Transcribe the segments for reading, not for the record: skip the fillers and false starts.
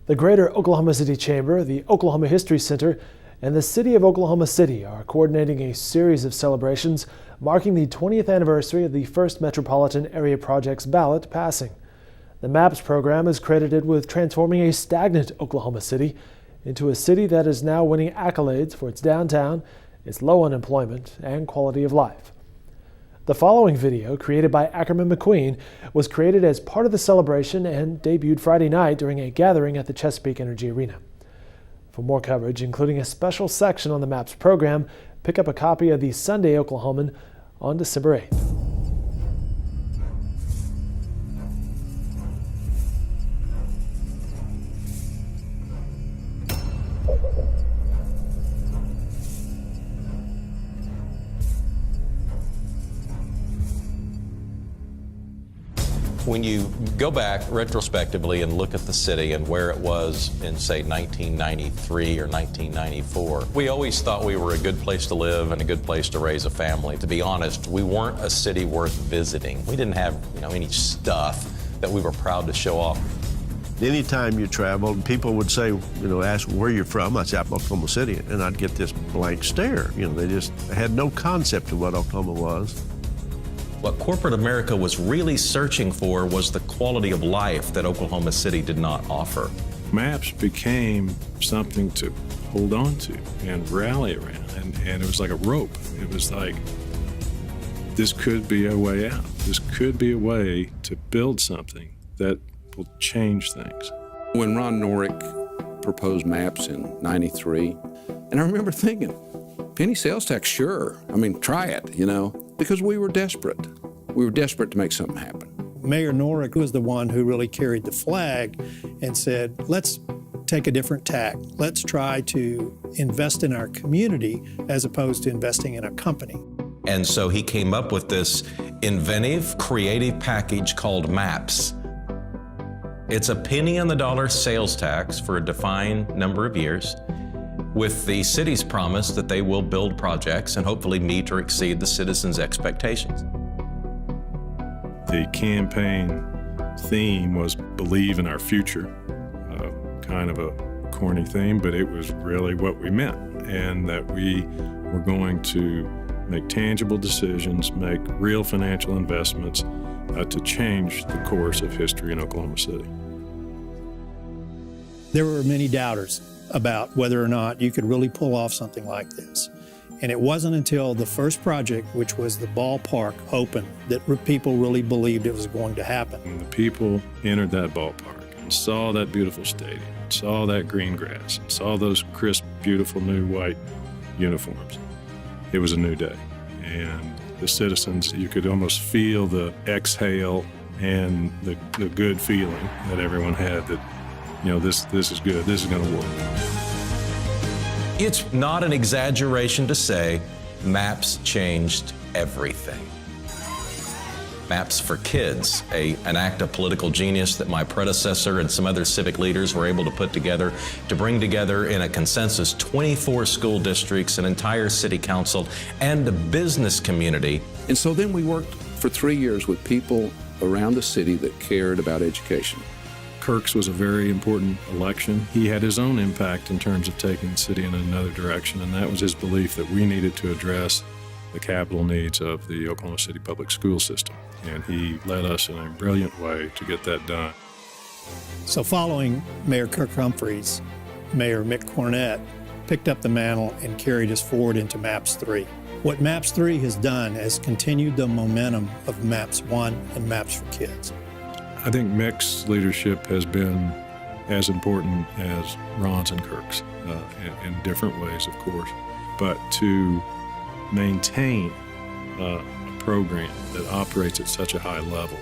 The Greater Oklahoma City Chamber, the Oklahoma History Center, and the City of Oklahoma City are coordinating a series of celebrations marking the 20th anniversary of the first Metropolitan Area Projects ballot passing. The MAPS program is credited with transforming a stagnant Oklahoma City into a city that is now winning accolades for its downtown, its low unemployment, and quality of life. The following video, created by Ackerman McQueen, was created as part of the celebration and debuted Friday night during a gathering at the Chesapeake Energy Arena. For more coverage, including a special section on the MAPS program, pick up a copy of the Sunday Oklahoman on December 8th. When you go back retrospectively and look at the city and where it was in, say, 1993 or 1994, we always thought we were a good place to live and a good place to raise a family. To be honest, we weren't a city worth visiting. We didn't have, any stuff that we were proud to show off. Anytime you traveled, people would say, ask where you're from. I'd say, I'm from Oklahoma City, and I'd get this blank stare. They just had no concept of what Oklahoma was. What corporate America was really searching for was the quality of life that Oklahoma City did not offer. MAPS became something to hold on to and rally around, and it was like a rope. It was like, this could be a way out. This could be a way to build something that will change things. When Ron Norick proposed MAPS in '93, and I remember thinking, penny sales tax, sure. Try it, because we were desperate. We were desperate to make something happen. Mayor Norick was the one who really carried the flag and said, let's take a different tack. Let's try to invest in our community as opposed to investing in a company. And so he came up with this inventive, creative package called MAPS. It's a penny on the dollar sales tax for a defined number of years, with the city's promise that they will build projects and hopefully meet or exceed the citizens' expectations. The campaign theme was believe in our future, kind of a corny theme, but it was really what we meant, and that we were going to make tangible decisions, make real financial investments to change the course of history in Oklahoma City. There were many doubters about whether or not you could really pull off something like this. And it wasn't until the first project, which was the ballpark, opened that people really believed it was going to happen. When the people entered that ballpark and saw that beautiful stadium, and saw that green grass, and saw those crisp, beautiful new white uniforms, it was a new day. And the citizens, you could almost feel the exhale and the good feeling that everyone had that, this is good, this is going to work. It's not an exaggeration to say MAPS changed everything. MAPS for Kids, an act of political genius that my predecessor and some other civic leaders were able to put together to bring together in a consensus 24 school districts, an entire city council, and the business community. And so then we worked for 3 years with people around the city that cared about education. Kirk's was a very important election. He had his own impact in terms of taking the city in another direction, and that was his belief that we needed to address the capital needs of the Oklahoma City public school system. And he led us in a brilliant way to get that done. So following Mayor Kirk Humphreys, Mayor Mick Cornett picked up the mantle and carried us forward into MAPS 3. What MAPS 3 has done is continued the momentum of MAPS 1 and MAPS for Kids. I think Mick's leadership has been as important as Ron's and Kirk's in different ways, of course. But to maintain a program that operates at such a high level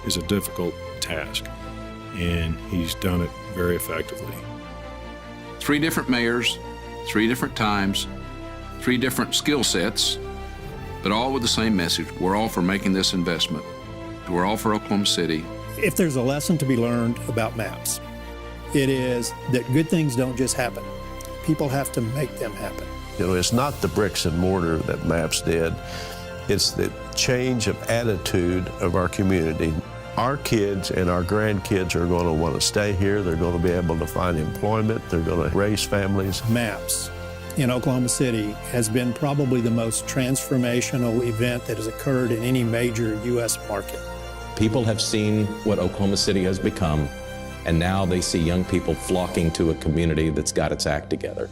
is a difficult task, and he's done it very effectively. 3 different mayors, 3 different times, 3 different skill sets, but all with the same message. We're all for making this investment. We're all for Oklahoma City. If there's a lesson to be learned about MAPS, it is that good things don't just happen. People have to make them happen. It's not the bricks and mortar that MAPS did. It's the change of attitude of our community. Our kids and our grandkids are going to want to stay here. They're going to be able to find employment. They're going to raise families. MAPS in Oklahoma City has been probably the most transformational event that has occurred in any major U.S. market. People have seen what Oklahoma City has become, and now they see young people flocking to a community that's got its act together.